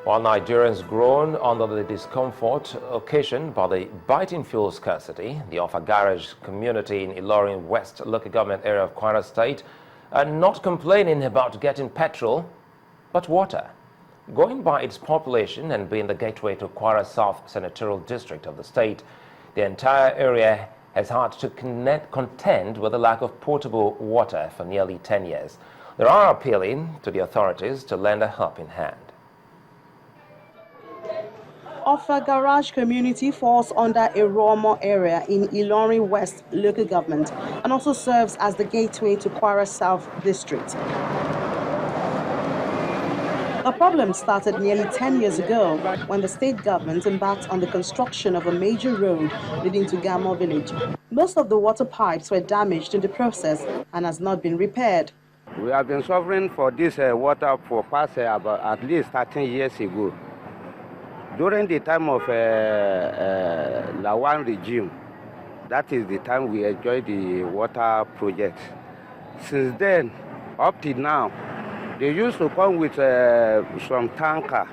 While Nigerians groan under the discomfort occasioned by the biting fuel scarcity, the Offa Garage community in Ilorin West local government area of Kwara State are not complaining about getting petrol, but water. Going by its population and being the gateway to Kwara South Senatorial District of the state, the entire area has had to contend with the lack of potable water for nearly 10 years. They are appealing to the authorities to lend a helping hand. Offa Garage community falls under Iromo area in Ilorin West local government and also serves as the gateway to Kwara South District. The problem started nearly 10 years ago when the state government embarked on the construction of a major road leading to Gamo village. Most of the water pipes were damaged in the process and has not been repaired. We have been suffering for this water for past about at least 13 years ago. During the time of Lawan regime, that is the time we enjoyed the water project. Since then, up till now, they used to come with some tanker,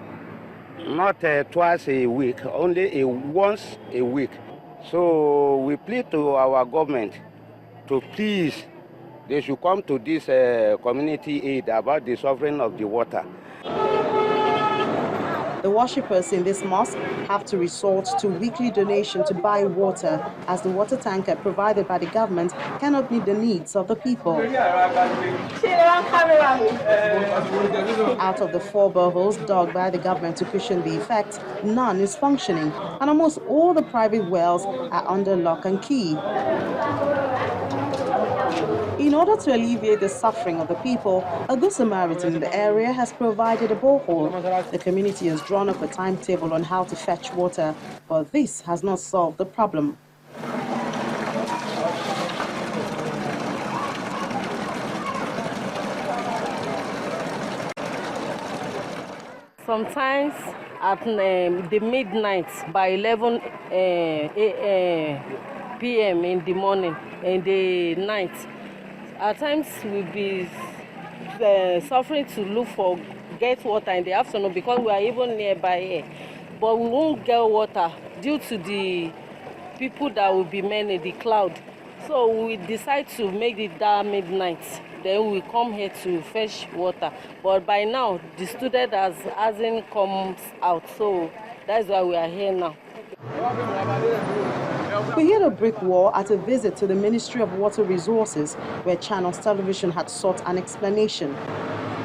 not twice a week, only once a week. So we plead to our government to please, they should come to this community aid about the suffering of the water. The worshippers in this mosque have to resort to weekly donation to buy water, as the water tanker provided by the government cannot meet the needs of the people. Out of the 4 boreholes dug by the government to cushion the effect, none is functioning, and almost all the private wells are under lock and key. In order to alleviate the suffering of the people, a good Samaritan in the area has provided a borehole. The community has drawn up a timetable on how to fetch water, but this has not solved the problem. Sometimes at the midnight, by 11 p.m. in the morning, in the night, at times we'll be suffering to look for get water in the afternoon because we are even nearby here. But we won't get water due to the people that will be many, the cloud. So we decide to make it that midnight. Then we come here to fetch water. But by now, the student hasn't come out. So that's why we are here now. We hit a brick wall at a visit to the Ministry of Water Resources, where Channels Television had sought an explanation.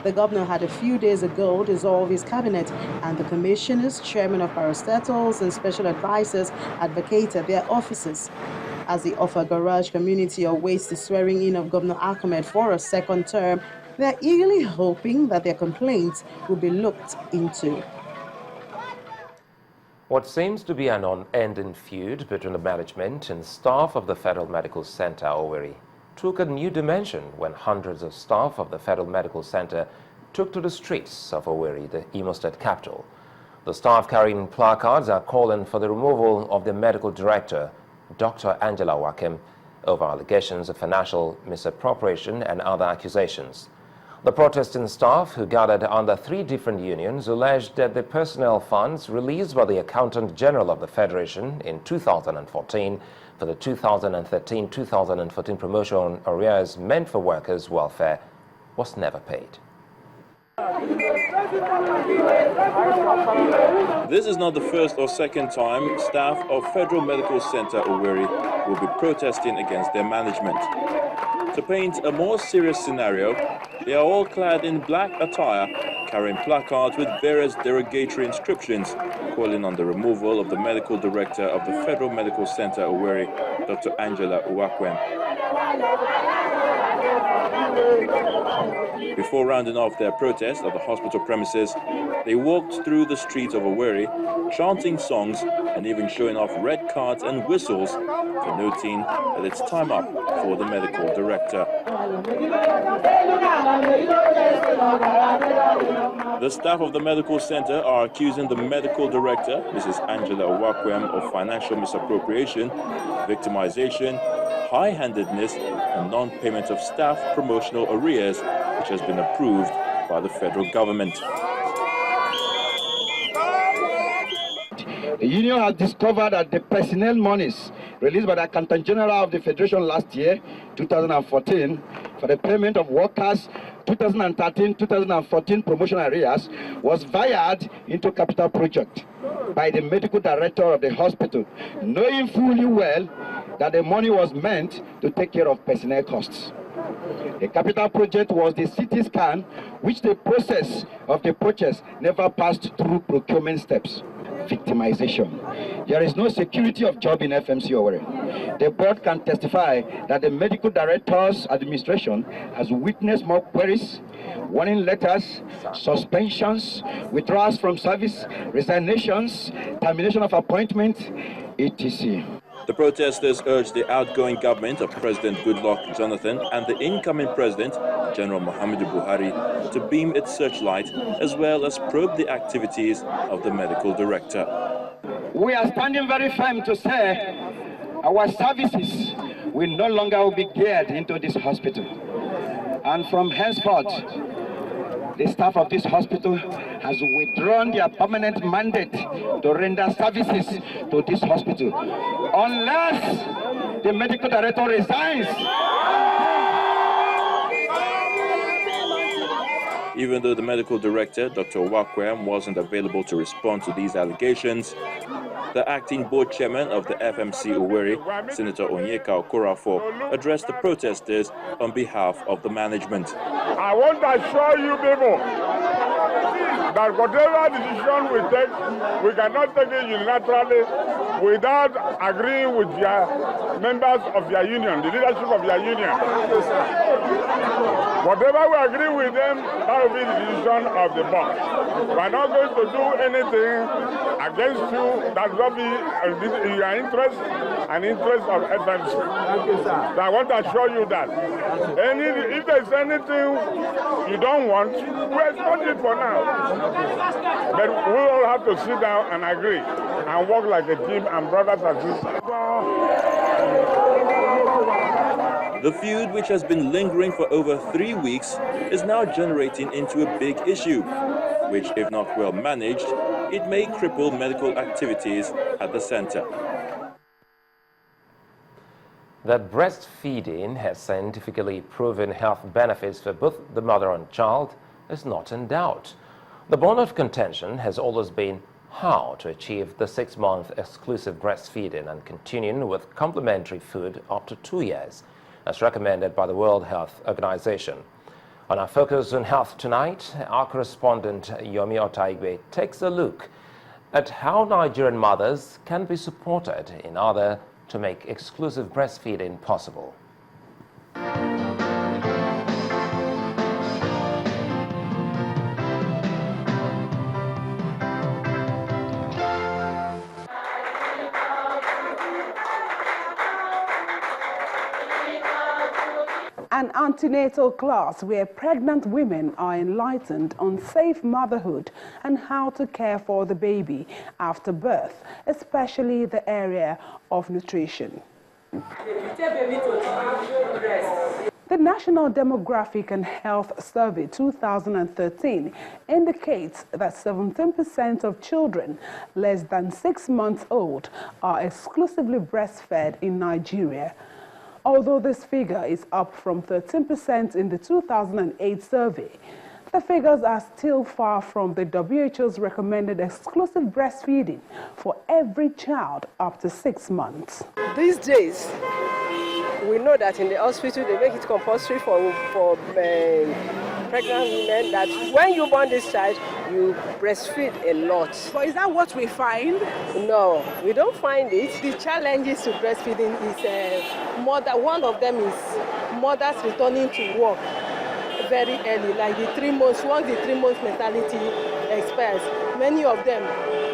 The governor had a few days ago dissolved his cabinet, and the commissioners, chairman of parastatals and special advisors advocated their offices. As the Offa Garage community awaits the swearing in of Governor Ahmed for a second term, they are eagerly hoping that their complaints will be looked into. What seems to be an unending feud between the management and staff of the Federal Medical Center, Owerri, took a new dimension when hundreds of staff of the Federal Medical Center took to the streets of Owerri, the Imo State capital. The staff carrying placards are calling for the removal of the medical director, Dr. Angela Uwakem, over allegations of financial misappropriation and other accusations. The protesting staff, who gathered under 3 different unions, alleged that the personnel funds released by the Accountant General of the Federation in 2014 for the 2013-2014 promotion arrears meant for workers' welfare was never paid. This is not the first or second time staff of Federal Medical Center Owerri will be protesting against their management. To paint a more serious scenario, they are all clad in black attire, carrying placards with various derogatory inscriptions, calling on the removal of the medical director of the Federal Medical Center Owerri, Dr. Angela Uwakem. Before rounding off their protest at the hospital premises, they walked through the streets of Owerri, chanting songs and even showing off red cards and whistles, connoting that it's time up for the medical director. The staff of the medical center are accusing the medical director, Mrs. Angela Uwakem, of financial misappropriation, victimization, high-handedness and non-payment of staff promotional arrears, which has been approved by the federal government. The union has discovered that the personnel monies released by the Accountant General of the Federation last year, 2014, for the payment of workers' 2013-2014 promotion arrears was wired into capital project by the medical director of the hospital, knowing fully well that the money was meant to take care of personnel costs. The capital project was the CT scan, which the process of the purchase never passed through procurement steps. Victimization. There is no security of job in FMC Owerri. The board can testify that the medical director's administration has witnessed more queries, warning letters, suspensions, withdrawals from service, resignations, termination of appointment, etc. The protesters urged the outgoing government of President Goodluck Jonathan and the incoming President, General Muhammadu Buhari, to beam its searchlight as well as probe the activities of the medical director. We are standing very firm to say our services will no longer be geared into this hospital. And from henceforth, the staff of this hospital has withdrawn their permanent mandate to render services to this hospital, unless the medical director resigns. Even though the medical director, Dr. Wakwem, wasn't available to respond to these allegations, the acting board chairman of the FMC Owerri, Senator Onyeka Okorafor, addressed the protesters on behalf of the management. I want to assure you people that whatever decision we take, we cannot take it unilaterally without agreeing with their members of their union, the leadership of their union. Whatever we agree with them, that will be the decision of the board. We are not going to do anything against you that will be in your interest and interest of FMC. So I want to assure you that if there is anything you don't want, we expect it for now. But we all have to sit down and agree and work like a team and brothers and sisters. The feud, which has been lingering for over 3 weeks, is now generating into a big issue, which, if not well managed, it may cripple medical activities at the center. That breastfeeding has scientifically proven health benefits for both the mother and child is not in doubt. The bone of contention has always been how to achieve the 6-month exclusive breastfeeding and continuing with complementary food up to 2 years, as recommended by the World Health Organization. On our Focus on Health tonight, our correspondent Yomi Otaigwe takes a look at how Nigerian mothers can be supported in order to make exclusive breastfeeding possible. An antenatal class where pregnant women are enlightened on safe motherhood and how to care for the baby after birth, especially the area of nutrition. The National Demographic and Health Survey 2013 indicates that 17% of children less than 6 months old are exclusively breastfed in Nigeria. Although this figure is up from 13% in the 2008 survey, the figures are still far from the WHO's recommended exclusive breastfeeding for every child up to 6 months. These days, we know that in the hospital they make it compulsory for pregnant women that when you born this child, you breastfeed a lot. But is that what we find? No, we don't find it. The challenges to breastfeeding is one of them is mothers returning to work very early, like the 3 months. Once the 3 months maternity expires, many of them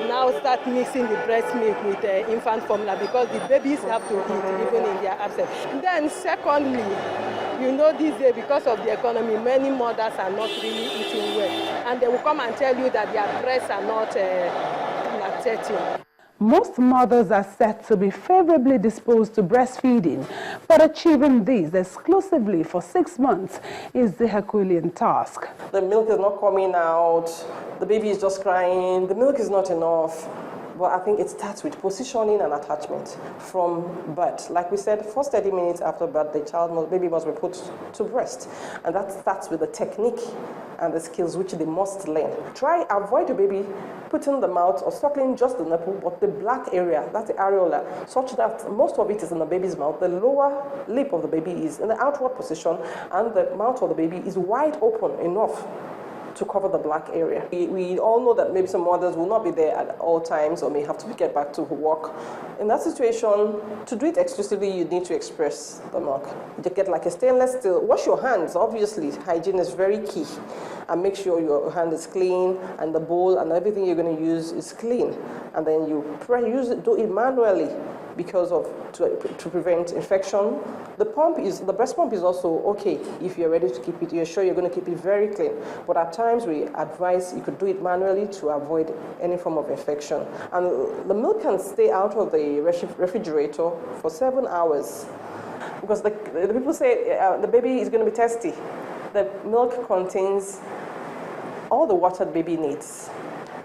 now start mixing the breast milk with infant formula because the babies have to eat even in their absence. Then secondly, you know these days because of the economy, many mothers are not really eating well, and they will come and tell you that their breasts are not lactating. Most mothers are said to be favorably disposed to breastfeeding, but achieving this exclusively for 6 months is the Herculean task. The milk is not coming out, the baby is just crying, the milk is not enough. But I think it starts with positioning and attachment from birth. Like we said, first 30 minutes after birth, the baby must be put to breast. And that starts with the technique and the skills which they must learn. Avoid the baby putting the mouth or suckling just the nipple, but the black area, that's the areola, such that most of it is in the baby's mouth. The lower lip of the baby is in the outward position, and the mouth of the baby is wide open enough to cover the black area. We all know that maybe some mothers will not be there at all times or may have to get back to work. In that situation, to do it exclusively, you need to express the milk. You get like a stainless steel. Wash your hands, obviously. Hygiene is very key. And make sure your hand is clean and the bowl and everything you're going to use is clean. And then you do it manually because to prevent infection. The breast pump is also okay if you're ready to keep it. You're sure you're going to keep it very clean. But at times we advise you could do it manually to avoid any form of infection. And the milk can stay out of the refrigerator for 7 hours because the people say the baby is going to be thirsty. The milk contains all the water the baby needs,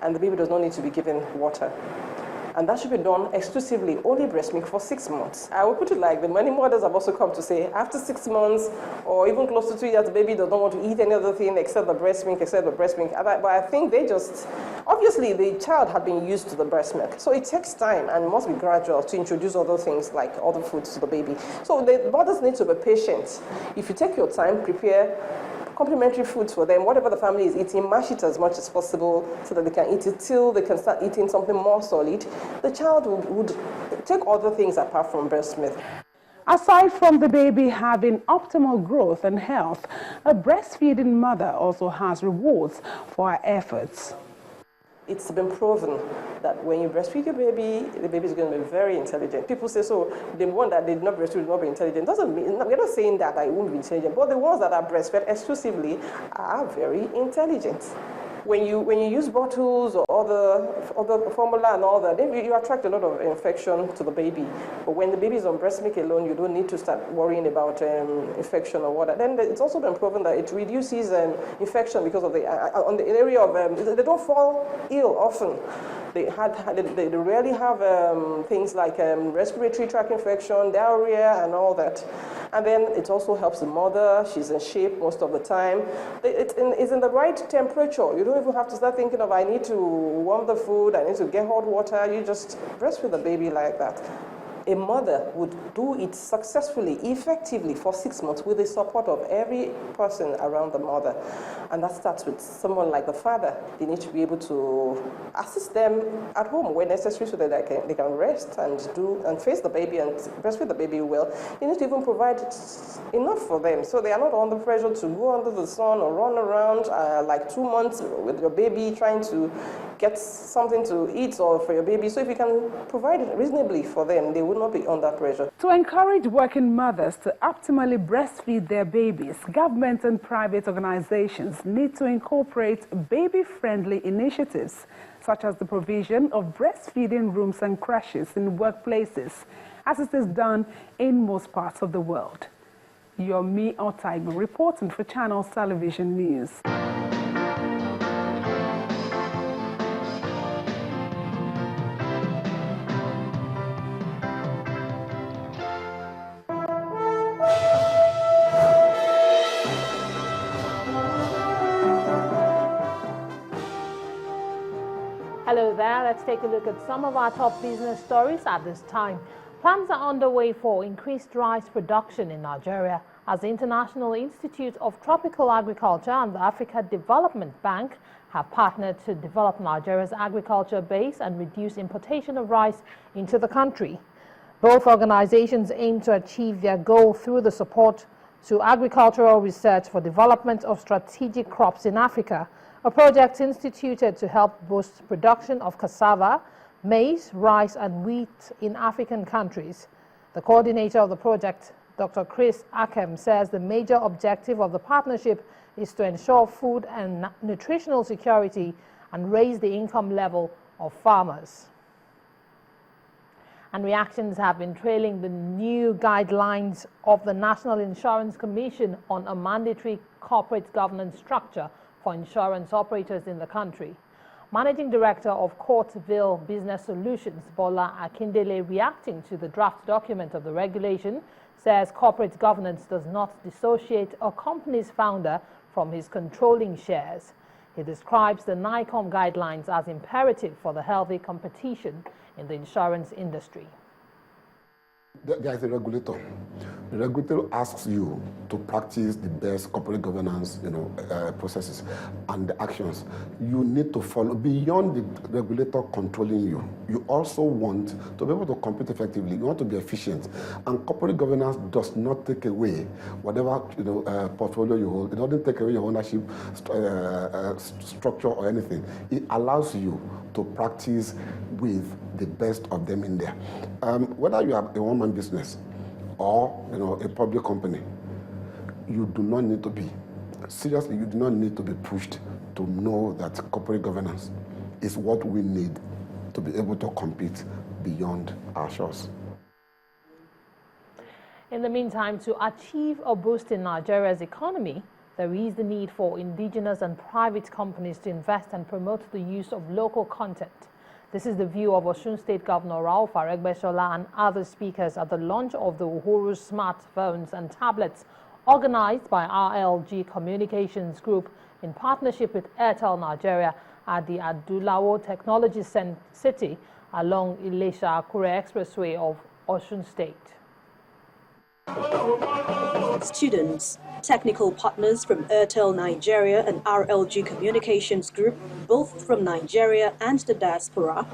and the baby does not need to be given water. And that should be done exclusively, only breast milk for 6 months. I will put it like many mothers have also come to say, after 6 months or even close to 2 years, the baby does not want to eat any other thing except the breast milk, But I think obviously the child had been used to the breast milk. So it takes time and must be gradual to introduce other things like other foods to the baby. So the mothers need to be patient. If you take your time, prepare complementary foods for them, whatever the family is eating, mash it as much as possible so that they can eat it till they can start eating something more solid. The child would take other things apart from breast milk. Aside from the baby having optimal growth and health, a breastfeeding mother also has rewards for her efforts. It's been proven that when you breastfeed your baby, the baby is going to be very intelligent. People say, so the one that did not breastfeed will not be intelligent. Doesn't mean, we're not saying that I won't be intelligent, but the ones that are breastfed exclusively are very intelligent. When you use bottles or other formula and all that, then you attract a lot of infection to the baby. But when the baby is on breast milk alone, you don't need to start worrying about infection or what. Then it's also been proven that it reduces infection because of on the area of they don't fall ill often. They rarely have things like respiratory tract infection, diarrhea, and all that. And then it also helps the mother. She's in shape most of the time. It's in the right temperature. You don't even have to start thinking of, I need to warm the food, I need to get hot water. You just breastfeed the baby like that. A mother would do it successfully, effectively for 6 months with the support of every person around the mother. And that starts with someone like the father. They need to be able to assist them at home when necessary so that they can rest and face the baby and breastfeed the baby well. You need to even provide enough for them so they are not under pressure to go under the sun or run around like 2 months with your baby trying to get something to eat or for your baby. So if you can provide it reasonably for them, they will not be under pressure. To encourage working mothers to optimally breastfeed their babies, government and private organizations need to incorporate baby-friendly initiatives, such as the provision of breastfeeding rooms and crèches in workplaces, as it is done in most parts of the world. Yomi Otaigo reporting for Channels Television News. Hello there, let's take a look at some of our top business stories at this time. Plans are underway for increased rice production in Nigeria as the International Institute of Tropical Agriculture and the Africa Development Bank have partnered to develop Nigeria's agriculture base and reduce importation of rice into the country. Both organizations aim to achieve their goal through the support to agricultural research for development of strategic crops in Africa, a project instituted to help boost production of cassava, maize, rice, and wheat in African countries. The coordinator of the project, Dr. Chris Akem, says the major objective of the partnership is to ensure food and nutritional security and raise the income level of farmers. And reactions have been trailing the new guidelines of the National Insurance Commission on a mandatory corporate governance structure for insurance operators in the country. Managing Director of Courtville Business Solutions, Bola Akindele, reacting to the draft document of the regulation, says corporate governance does not dissociate a company's founder from his controlling shares. He describes the NICOM guidelines as imperative for the healthy competition in the insurance industry. There is a regulator. The regulator asks you to practice the best corporate governance, processes and the actions. You need to follow beyond the regulator controlling you. You also want to be able to compete effectively. You want to be efficient, and corporate governance does not take away whatever portfolio you hold. It doesn't take away your ownership structure or anything. It allows you to practice with the best of them in there. Whether you have a one-man business or a public company, you do not need to be, seriously, you do not need to be pushed to know that corporate governance is what we need to be able to compete beyond our shores. In the meantime, to achieve a boost in Nigeria's economy, there is the need for indigenous and private companies to invest and promote the use of local content. This is the view of Osun State Governor Ralph Aregbesola and other speakers at the launch of the Uhuru smartphones and tablets organized by RLG Communications Group in partnership with Airtel Nigeria at the Adulawo Technology City along Ilesha-Akure Expressway of Osun State. Students, technical partners from Airtel Nigeria and RLG Communications Group, both from Nigeria and the diaspora,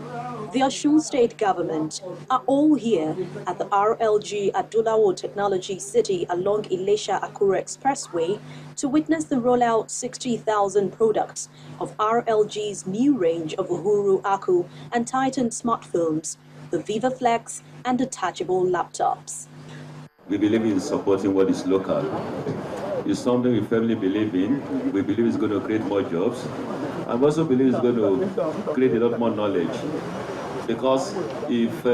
the Osun State government are all here at the RLG Adulawo Technology City along Ilesha-Akure Expressway to witness the rollout 60,000 products of RLG's new range of Uhuru Aku and Titan smartphones, the Viva Flex and detachable laptops. We believe in supporting what is local. It's something we firmly believe in. We believe it's going to create more jobs. And we also believe it's going to create a lot more knowledge. Because if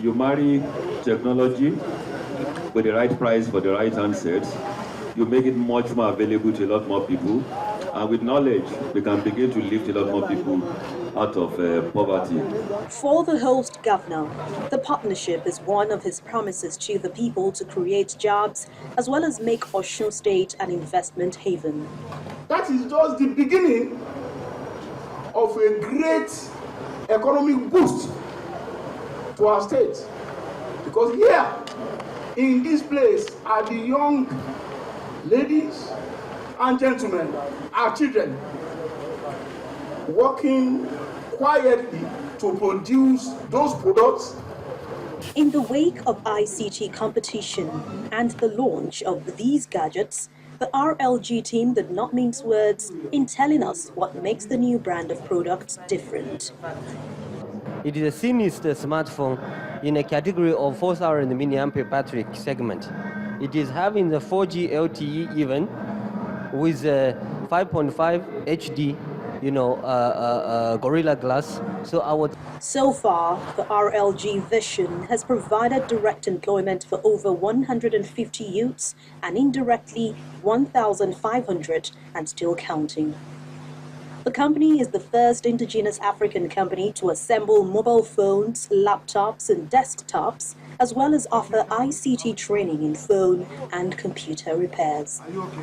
you marry technology with the right price for the right handsets, you make it much more available to a lot more people. And with knowledge, we can begin to lift a lot more people out of poverty. For the host governor, the partnership is one of his promises to the people to create jobs as well as make Osun State an investment haven. That is just the beginning of a great economic boost to our state. Because here, in this place, are the young ladies and gentlemen, our children, working quietly to produce those products. In the wake of ICT competition and the launch of these gadgets, the RLG team did not mince words in telling us what makes the new brand of products different. It is the thinnest smartphone in a category of 4,000 milliampere battery segment. It is having the 4G LTE even with 5.5 HD, Gorilla Glass. So far, the RLG vision has provided direct employment for over 150 youths and indirectly 1,500 and still counting. The company is the first indigenous African company to assemble mobile phones, laptops, and desktops, as well as offer ICT training in phone and computer repairs. Are you okay?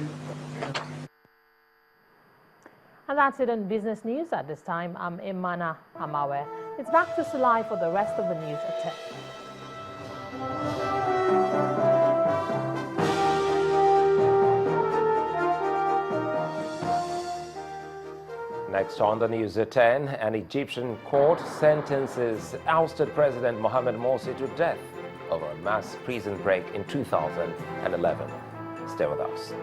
And that's it on business news at this time. I'm Imana Amawe. It's back to Sulai for the rest of the news at 10. Next on the news at 10, an Egyptian court sentences ousted President Mohamed Morsi to death over a mass prison break in 2011. Stay with us.